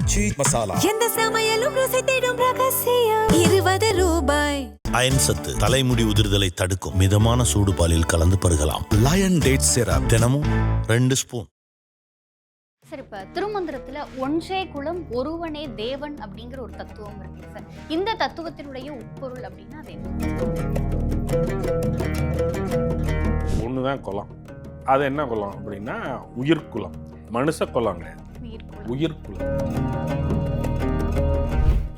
மிர்ச்சி மசாலா. எந்த சமையலும் ருசி தேடும் ரகசியம் 20 ரூபாய். அயன் சத்து தலைமுடி உதிர்தலை தடுக்கும். மிதமான சூடு பாலில் கலந்து பருகலாம். லயன் டேட் சிரப் தினமும் 2 ஸ்பூன். சார், இப்போ திருமந்திரத்தில் ஒன்றே குலம் ஒருவனே தேவன் அப்படிங்கிற ஒரு தத்துவம் இருக்கு சார். இந்த தத்துவத்தினுடைய உட்பொருள் அப்படின்னா அது ஒண்ணுதான் குலம். அது என்ன குலம் அப்படின்னா உயிர்குலம். மனுஷ குலம் கிடையாது, உயிர்குலம்.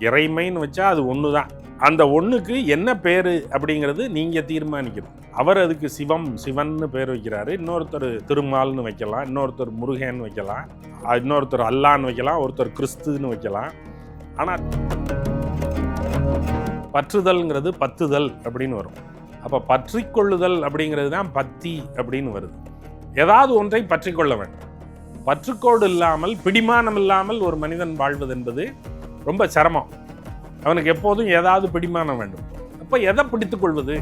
இறைமைன்னு வச்சா அது ஒண்ணுதான். அந்த ஒண்ணுக்கு என்ன பேரு அப்படிங்கிறது நீங்க தீர்மானிக்கணும். அவர் அதுக்கு சிவன்னு பேர் வைக்கிறாரு. இன்னொருத்தர் திருமால்னு வைக்கலாம், இன்னொருத்தர் முருகன்னு வைக்கலாம், இன்னொருத்தர் அல்லான்னு வைக்கலாம், ஒருத்தர் கிறிஸ்துன்னு வைக்கலாம். ஆனால் பற்றுதல்ங்கிறது பத்துதல் அப்படின்னு வரும். அப்போ பற்றிக்கொள்ளுதல் அப்படிங்கிறது தான் பத்தி அப்படின்னு வருது. ஏதாவது ஒன்றை பற்றிக்கொள்ள வேண்டும். பற்றுக்கோடு இல்லாமல், பிடிமானம் இல்லாமல் ஒரு மனிதன் வாழ்வது என்பது ரொம்ப சிரமம். அவனுக்கு எப்போதும் ஏதாவது பிடிமானம் வேண்டும். அப்போ எதை பிடித்துக் கொள்வது?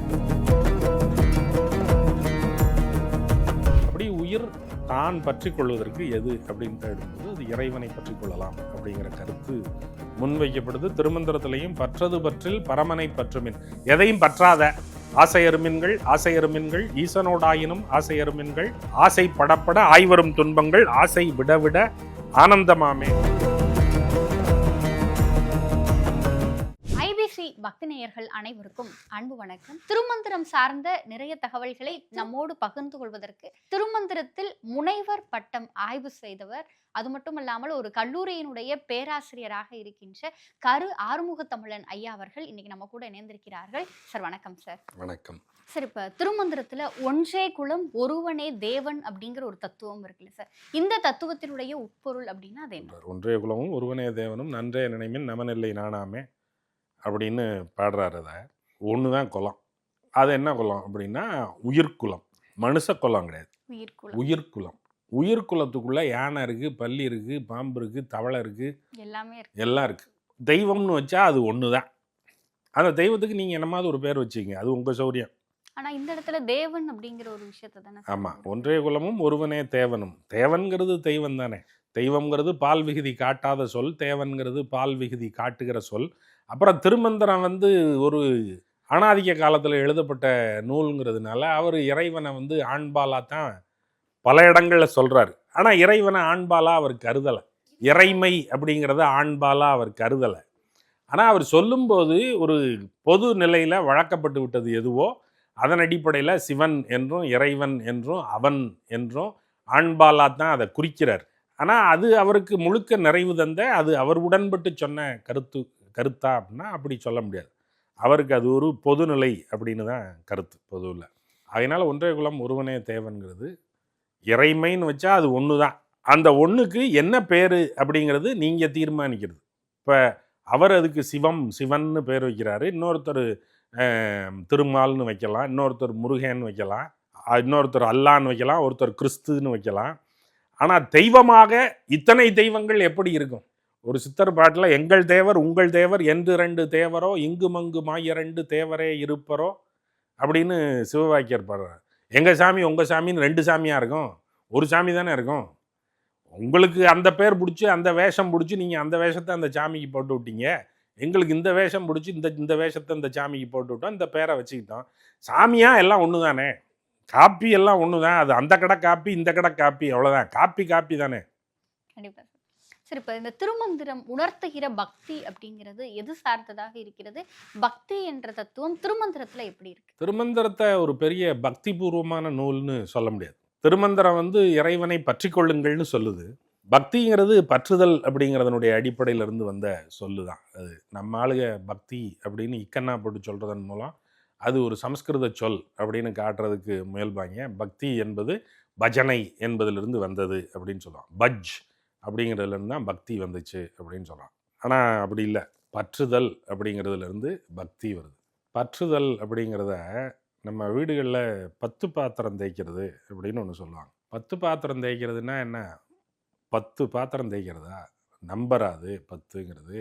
அப்படி உயிர் தான் பற்றி கொள்வதற்கு எது அப்படின்னு தேடும்போது அது இறைவனை பற்றி கொள்ளலாம் அப்படிங்கிற கருத்து முன்வைக்கப்படுது. திருமந்திரத்திலையும் பற்றது பற்றில் பரமனை பற்றுமின். எதையும் பற்றாத ஆசையருமின்கள் ஈசனோடாயினும் ஆசையருமின்கள் ஆசை படப்பட ஆய்வரும் துன்பங்கள் ஆசை விடவிட ஆனந்தமாமே. ஐபிசி பக்தி நேயர்கள் அனைவருக்கும் அன்பு வணக்கம். திருமந்திரம் சார்ந்த நிறைய தகவல்களை நம்மோடு பகிர்ந்து கொள்வதற்கு திருமந்திரத்தில் முனைவர் பட்டம் ஆய்வு செய்தவர், அது மட்டும் இல்லாமல் ஒரு கல்லூரியினுடைய பேராசிரியராக இருக்கின்ற கரு ஆறுமுகத்தமிழன் ஐயா அவர்கள் இன்னைக்கு நம்ம கூட இணைந்திருக்கிறார்கள். சார் வணக்கம். சார் வணக்கம். சார், இப்போ திருமந்திரத்தில் ஒன்றே குலம் ஒருவனே தேவன் அப்படிங்கிற ஒரு தத்துவம் இருக்குல்ல சார், இந்த தத்துவத்தினுடைய உட்பொருள் அப்படின்னா அது என்ன? ஒன்றே குலமும் ஒருவனே தேவனும் நன்றே நினைமின் நமனில்லை நானாமே அப்படின்னு பாடுறாரு. அதை ஒண்ணுதான் குலம். அது என்ன குலம் அப்படின்னா உயிர்குலம். மனுஷ குலம் கிடையாது, உயிர்குலம். உயிர்குலத்துக்குள்ள யானை இருக்கு, பல்லி இருக்கு, பாம்பு இருக்கு, தவளை இருக்கு, எல்லாம் இருக்கு. தெய்வம்னு வச்சா அது ஒண்ணுதான். அந்த தெய்வத்துக்கு நீங்க என்னமாவது ஒரு பேர் வச்சுங்க, அது உங்க சௌரியம். ஆனா இந்த இடத்துல தேவன் அப்படிங்கிற ஒரு விஷயத்தை தானே. ஆமா, ஒன்றே குலமும் ஒருவனே தேவனும். தேவன்கிறது தெய்வம் தானே. தெய்வம்ங்கிறது பால் விகுதி காட்டாத சொல், தேவன்கிறது பால் விகுதி காட்டுகிற சொல். அப்புறம் திருமந்திரம் ஒரு அனாதிக்க காலத்தில் எழுதப்பட்ட நூலுங்கிறதுனால அவர் இறைவனை ஆண்பாலாக தான் பல இடங்களில் சொல்கிறாரு. ஆனால் இறைவனை ஆண்பாலாக அவர் கருதலை. இறைமை அப்படிங்கிறத ஆண்பாலாக அவர் கருதலை. ஆனால் அவர் சொல்லும்போது ஒரு பொது நிலையில் வழக்கப்பட்டு விட்டது எதுவோ அதன் அடிப்படையில் சிவன் என்றும் இறைவன் என்றும் அவன் என்றும் ஆண்பாலாக தான் அதை குறிக்கிறார். ஆனால் அது அவருக்கு முழுக்க நிறைவு தந்த, அது அவர் உடன்பட்டு சொன்ன கருத்தா அப்படின்னா அப்படி சொல்ல முடியாது. அவருக்கு அது ஒரு பொதுநிலை அப்படின்னு தான் கருத்து பொதுவில். அதனால் ஒன்றே குலம் ஒருவனே தேவன்கிறது இறைமைன்னு வச்சா அது ஒன்று தான். அந்த ஒன்றுக்கு என்ன பேர் அப்படிங்கிறது நீங்கள் தீர்மானிக்கிறது. இப்போ அவர் அதுக்கு சிவன்னு பேர் வைக்கிறாரு, இன்னொருத்தர் திருமால்னு வைக்கலாம், இன்னொருத்தர் முருகன்னு வைக்கலாம், இன்னொருத்தர் அல்லான்னு வைக்கலாம், ஒருத்தர் கிறிஸ்துன்னு வைக்கலாம். ஆனால் தெய்வமாக இத்தனை தெய்வங்கள் எப்படி இருக்கும்? ஒரு சித்தர் பாட்டில் எங்கள் தேவர் உங்கள் தேவர் என்று 2 தேவரோ இங்குமங்கு மாய 2 தேவரே இருப்பரோ அப்படின்னு சிவவாக்கியர் பாடுறார். எங்கள் சாமி உங்கள் சாமின்னு 2 சாமியாக இருக்கும், ஒரு சாமி தானே இருக்கும். உங்களுக்கு அந்த பேர் பிடிச்சி அந்த வேஷம் பிடிச்சி நீங்கள் அந்த வேஷத்தை அந்த சாமிக்கு போட்டு விட்டீங்க. எங்களுக்கு இந்த வேஷம் பிடிச்சி இந்த வேஷத்தை இந்த சாமிக்கு போட்டு விட்டோம், இந்த பேரை வச்சுக்கிட்டோம். சாமியாக எல்லாம் ஒன்று தானே, காப்பி எல்லாம் ஒன்று தான். அது அந்த கடை காப்பி இந்த கடை காப்பி, அவ்வளோதான். காப்பி தானே. கண்டிப்பாக. சரி, இப்போ இந்த திருமந்திரம் உணர்த்துகிற பக்தி அப்படிங்கிறது எது சார்ந்ததாக இருக்கிறது? பக்தி என்ற தத்துவம் திருமந்திரத்தில் எப்படி இருக்கு? திருமந்திரத்தை ஒரு பெரிய பக்தி பூர்வமான நூல்னு சொல்ல முடியாது. திருமந்திரம் இறைவனை பற்றி கொள்ளுங்கள்னு சொல்லுது. பக்திங்கிறது பற்றுதல் அப்படிங்கிறதனுடைய அடிப்படையிலிருந்து வந்த சொல்லு தான். அது நம்ம ஆளுக பக்தி அப்படின்னு இக்கன்னா போட்டு சொல்கிறதன் மூலம் அது ஒரு சமஸ்கிருத சொல் அப்படின்னு காட்டுறதுக்கு முயல்பாங்க. பக்தி என்பது பஜனை என்பதிலிருந்து வந்தது அப்படின்னு சொல்லுவாங்க. பஜ் அப்படிங்கிறதுலேருந்து தான் பக்தி வந்துச்சு அப்படின்னு சொல்கிறான். ஆனால் அப்படி இல்லை. பற்றுதல் அப்படிங்கிறதுலேருந்து பக்தி வருது. பற்றுதல் அப்படிங்கிறத நம்ம வீடுகளில் 10 பாத்திரம் தேய்க்கிறது அப்படின்னு ஒன்று சொல்லுவாங்க. 10 பாத்திரம் தேய்க்கிறதுனா என்ன? 10 பாத்திரம் தேய்க்கிறதா? நம்பராது 10ங்கிறது.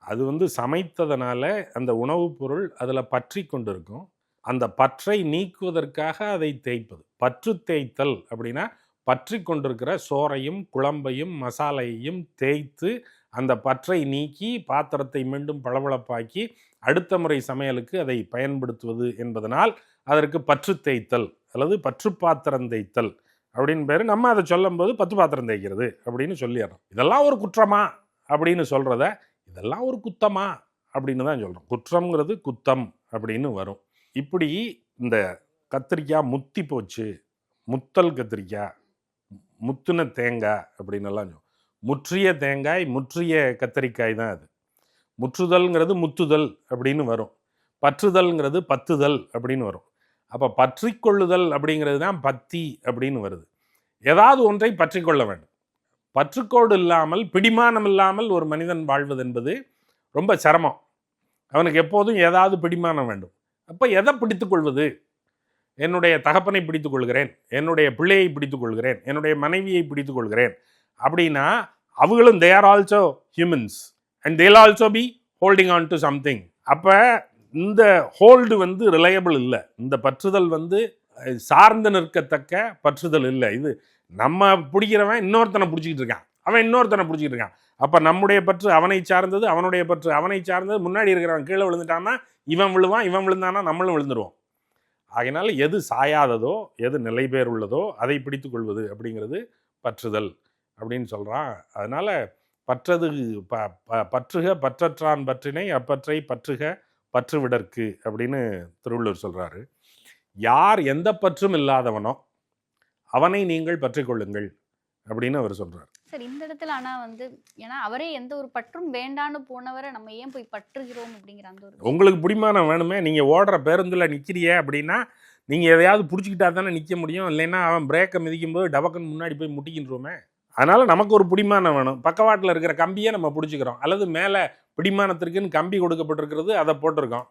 அது சமைத்ததனால அந்த உணவுப் பொருள் அதில் பற்றி கொண்டு இருக்கும். அந்த பற்றை நீக்குவதற்காக அதை தேய்ப்பது. பற்று தேய்த்தல் அப்படின்னா பற்றி கொண்டிருக்கிற சோறையும் குழம்பையும் மசாலையையும் தேய்த்து அந்த பற்றை நீக்கி பாத்திரத்தை மீண்டும் பளபளப்பாக்கி அடுத்த முறை சமையலுக்கு அதை பயன்படுத்துவது என்பதனால் அதற்கு பற்று தேய்த்தல் அல்லது பற்று பாத்திரம் தேய்த்தல் அப்படின்னு பேர். நம்ம அதை சொல்லும் போது 10 பாத்திரம் தேய்க்கிறது அப்படின்னு சொல்லிடுறோம். இதெல்லாம் ஒரு குற்றமா அப்படின்னு சொல்கிறத இதெல்லாம் ஒரு குத்தமா அப்படின்னு தான் சொல்கிறோம். குற்றம்ங்கிறது குத்தம் அப்படின்னு வரும். இப்படி இந்த கத்திரிக்காய் முத்தி போச்சு, முத்தல் கத்திரிக்காய், முத்துன தேங்காய் அப்படின்னு எல்லாம் சொல்லுவோம். முற்றிய தேங்காய், முற்றிய கத்திரிக்காய் தான் அது. முற்றுதல்ங்கிறது முத்துதல் அப்படின்னு வரும். பற்றுதல்ங்கிறது பத்துதல் அப்படின்னு வரும். அப்போ பற்றி கொள்ளுதல் அப்படிங்கிறது தான் பத்தி அப்படின்னு வருது. ஏதாவது ஒன்றை பற்றி கொள்ள வேண்டும். பற்றுக்கோடு இல்லாமல், பிடிமானம் இல்லாமல் ஒரு மனிதன் வாழ்வது என்பது ரொம்ப சிரமம். அவனுக்கு எப்போதும் ஏதாவது பிடிமானம் வேண்டும். அப்போ எதை பிடித்து கொள்வது? என்னுடைய தகப்பனை பிடித்துக் கொள்கிறேன், என்னுடைய பிள்ளையை பிடித்துக் கொள்கிறேன், என்னுடைய மனைவியை பிடித்துக் கொள்கிறேன் அப்படின்னா அவங்களும் they are also humans and they'll also be holding on to something. அப்போ இந்த ஹோல்டு வந்து ரிலையபிள் இல்லை. இந்த பற்றுதல் வந்து சார்ந்து நிற்கத்தக்க பற்றுதல் இல்லை. இது நம்ம பிடிக்கிறவன் இன்னொருத்தனை பிடிச்சிக்கிட்டு இருக்கான், அவன் இன்னொருத்தனை பிடிச்சிக்கிட்டு இருக்கான். அப்போ நம்முடைய பற்று அவனை சார்ந்தது, அவனுடைய பற்று அவனை சார்ந்தது. முன்னாடி இருக்கிறவன் கீழே விழுந்துட்டான்னா இவன் விழுவான், இவன் விழுந்தானா நம்மளும் விழுந்துருவோம். ஆகையினால எது சாயாததோ, எது நிலை பேர் உள்ளதோ அதை பிடித்து கொள்வது அப்படிங்கிறது பற்றுதல் அப்படின்னு சொல்கிறான். அதனால் பற்றது பற்றுக பற்றற்றான் பற்றினை அப்பற்றை பற்றுக பற்று விடற்கு அப்படின்னு திருவள்ளுவர் சொல்கிறாரு. யார் எந்த பற்றும் இல்லாதவனோ அவனை நீங்கள் பற்றி கொள்ளுங்கள் அப்படின்னு அவர் சொல்கிறார். சரி, இந்த இடத்துல ஆனால் வந்து ஏன்னா அவரே எந்த ஒரு பற்றும் வேண்டான்னு போனவரை நம்ம ஏன் போய் பற்றுகிறோம் அப்படிங்கிற அந்த ஒரு உங்களுக்கு பிடிமானம் வேணுமே. நீங்கள் ஓடுற பேருந்தில் நிற்கிறிய அப்படின்னா நீங்கள் எதையாவது பிடிச்சிக்கிட்டா தானே நிற்க முடியும். இல்லைன்னா அவன் பிரேக்கை மிதிக்கும் போது டபக்குன்னு முன்னாடி போய் முட்டிக்கின்றோமே. அதனால் நமக்கு ஒரு பிடிமானம் வேணும். பக்கவாட்டில் இருக்கிற கம்பியை நம்ம பிடிச்சிக்கிறோம், அல்லது மேலே பிடிமானத்திற்குன்னு கம்பி கொடுக்கப்பட்டிருக்கிறது அதை போட்டிருக்கோம்.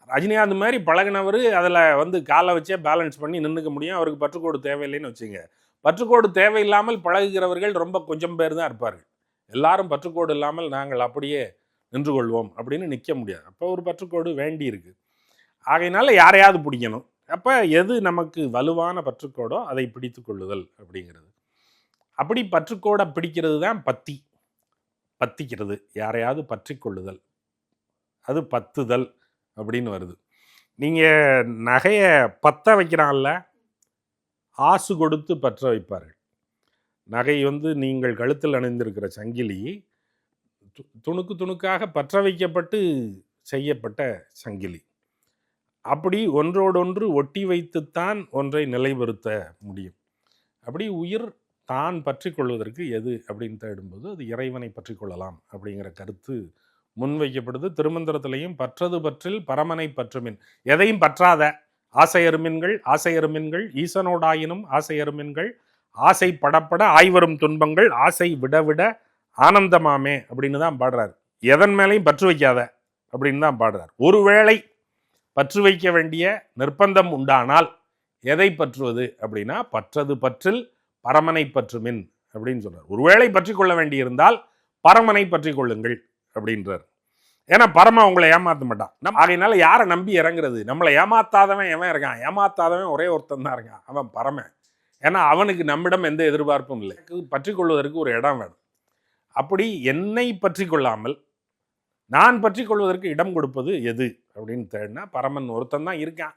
ரஜினிகாந்த் மாதிரி பழகினவர் அதில் வந்து காலை வச்சே பேலன்ஸ் பண்ணி நின்றுக்க முடியும். அவருக்கு பற்றுக்கோடு தேவையில்லைன்னு வச்சுங்க. பற்றுக்கோடு தேவையில்லாமல் பழகுகிறவர்கள் ரொம்ப கொஞ்சம் பேர் தான் இருப்பார்கள். எல்லாரும் பற்றுக்கோடு இல்லாமல் நாங்கள் அப்படியே நின்று கொள்வோம் அப்படின்னு நிற்க முடியாது. அப்போ ஒரு பற்றுக்கோடு வேண்டி இருக்கு. ஆகையினால யாரையாவது பிடிக்கணும். அப்போ எது நமக்கு வலுவான பற்றுக்கோடோ அதை பிடித்து கொள்ளுதல் அப்படிங்கிறது. அப்படி பற்றுக்கோடை பிடிக்கிறது தான் பத்திக்கிறது, யாரையாவது பற்றி கொள்ளுதல், அது பத்துதல் அப்படின்னு வருது. நீங்கள் நகையை பற்ற வைக்கிறான்ல, ஆசு கொடுத்து பற்ற வைப்பார்கள். நகை வந்து நீங்கள் கழுத்தில் அணிந்திருக்கிற சங்கிலி துணுக்கு துணுக்காக பற்ற வைக்கப்பட்டு செய்யப்பட்ட சங்கிலி. அப்படி ஒன்றோடொன்று ஒட்டி வைத்துத்தான் ஒன்றை நிலைபெறுத்த முடியும். அப்படி உயிர் தான் பற்றி கொள்வதற்கு எது அப்படின்னு தேடும்போது அது இறைவனை பற்றி கொள்ளலாம் அப்படிங்கிற கருத்து முன்வைக்கப்படுது. திருமந்திரத்திலையும் பற்றது பற்றில் பரமனை பற்றுமின், எதையும் பற்றாத ஆசையருமின்கள் ஈசனோடாயினும் ஆசையருமின்கள் ஆசை படப்பட ஆய்வரும் துன்பங்கள் ஆசை விட விட ஆனந்தமாமே அப்படின்னு தான் பாடுறாரு. எதன் மேலையும் பற்று வைக்காத அப்படின்னு தான் பாடுறார். ஒருவேளை பற்று வைக்க வேண்டிய நிர்பந்தம் உண்டானால் எதை பற்றுவது அப்படின்னா பற்றது பற்றில் பரமனை பற்றுமின் அப்படின்னு சொல்றார். ஒருவேளை பற்றி கொள்ள வேண்டியிருந்தால் பரமனை பற்றி கொள்ளுங்கள் அப்படின்றார். ஏன்னா பரம உங்களை ஏமாத்த மாட்டான். ஆகையினால யாரை நம்பி இறங்குறது? நம்மளை ஏமாத்தாதவன் எவன் இருக்கான்? ஏமாத்தாதவன் ஒரே ஒருத்தன் தான் இருக்கான், அவன் பரமன். ஏன்னா அவனுக்கு நம்மிடம் எந்த எதிர்பார்ப்பும் இல்லை. பற்றி கொள்வதற்கு ஒரு இடம் வேணும். அப்படி என்னை பற்றி கொள்ளாமல் நான் பற்றி கொள்வதற்கு இடம் கொடுப்பது எது அப்படின்னு தேடினா பரமன் ஒருத்தன் தான் இருக்கான்,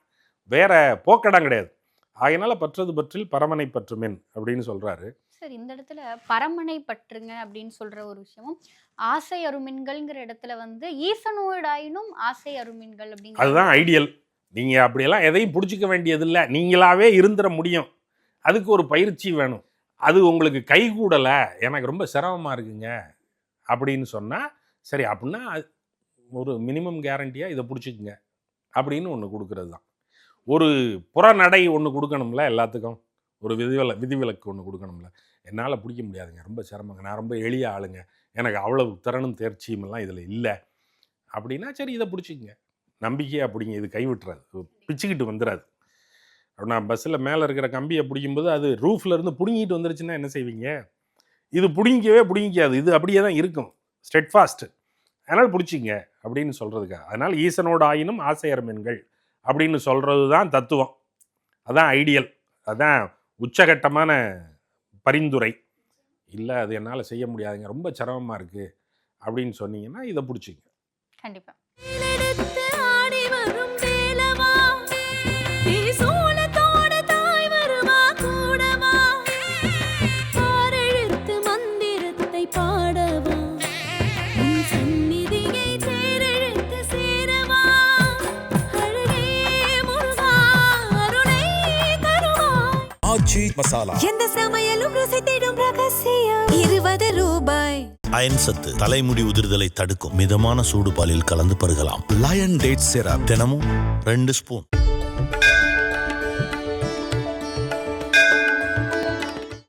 வேற போக்கடம் கிடையாது. ஆகையினால பற்றது பற்றில் பரமனை பற்றுமின் அப்படின்னு சொல்றாரு. சார், இந்த இடத்துல பரமனை பற்றுங்க அப்படின்னு சொல்ற ஒரு விஷயமும் ஆசை அருமின்கள்ங்கிற இடத்துல வந்து ஈசனோடாயினும் ஆசை அருமின்கள் அப்படிங்கிற அதுதான் ஐடியல். நீங்க அப்படியெல்லாம் எதையும் பிடிச்சிக்க வேண்டியதில்லை, நீங்களாவே இருந்துட முடியும். அதுக்கு ஒரு பயிற்சி வேணும். அது உங்களுக்கு கைகூடலை, எனக்கு ரொம்ப சிரமமாக இருக்குங்க அப்படின்னு சொன்னால் சரி, அப்படின்னா ஒரு மினிமம் கேரண்டியாக இதை பிடிச்சிக்குங்க அப்படின்னு ஒன்று கொடுக்கறது தான். ஒரு புறநடை ஒன்று கொடுக்கணும்ல, எல்லாத்துக்கும் ஒரு விதிவிலக்கு ஒன்று கொடுக்கணும்ல. என்னால் பிடிக்க முடியாதுங்க, ரொம்ப சிரமங்க, நான் ரொம்ப எளிய ஆளுங்க, எனக்கு அவ்வளவு திறனும் தேர்ச்சியுமெல்லாம் இதில் இல்லை அப்படின்னா சரி இதை பிடிச்சிக்குங்க, நம்பிக்கையாக பிடிங்க, இது கைவிட்டுறாது, பிச்சுக்கிட்டு வந்துடாது. நான் பஸ்ஸில் மேலே இருக்கிற கம்பியை பிடிக்கும்போது அது ரூஃப்லேருந்து பிடுங்கிட்டு வந்துருச்சுன்னா என்ன செய்வீங்க? இது பிடிங்கிக்காது, இது அப்படியே தான் இருக்கும், ஸ்டெட்ஃபாஸ்ட். அதனால் பிடிச்சிங்க அப்படின்னு சொல்கிறதுக்காக. அதனால் ஈசனோடு ஆயினும் ஆசையர்மென்கள் அப்படின்னு சொல்கிறது தான் தத்துவம். அதுதான் ஐடியல், அதுதான் உச்சகட்டமான பரிந்துரை இல்லை அது என்னால் செய்ய முடியாதுங்க, ரொம்ப சிரமமாக இருக்குது அப்படின்னு சொன்னீங்கன்னா இதை பிடிச்சிங்க. கண்டிப்பா. எடுத்து ஆடி வரும் வேலவா, சூலத்தோட தாய் வருமா கூடவா, ஆறெழுத்து மந்திரத்தை பாடவா, உன் சந்நிதியை தேரெழுத்து சேரவா, அழகே முருகா அருணை தருவாய். ஆச்சி மசாலா. எந்த சமையலும் ருசி தேடும் ரகசியம். 20 ரூபாய். அயன் சத்து தலைமுடி உதிர்தலை தடுக்கும். மிதமான சூடு பாலில் கலந்து பருகலாம். Lion date syrup. தினமும் 2 ஸ்பூன்.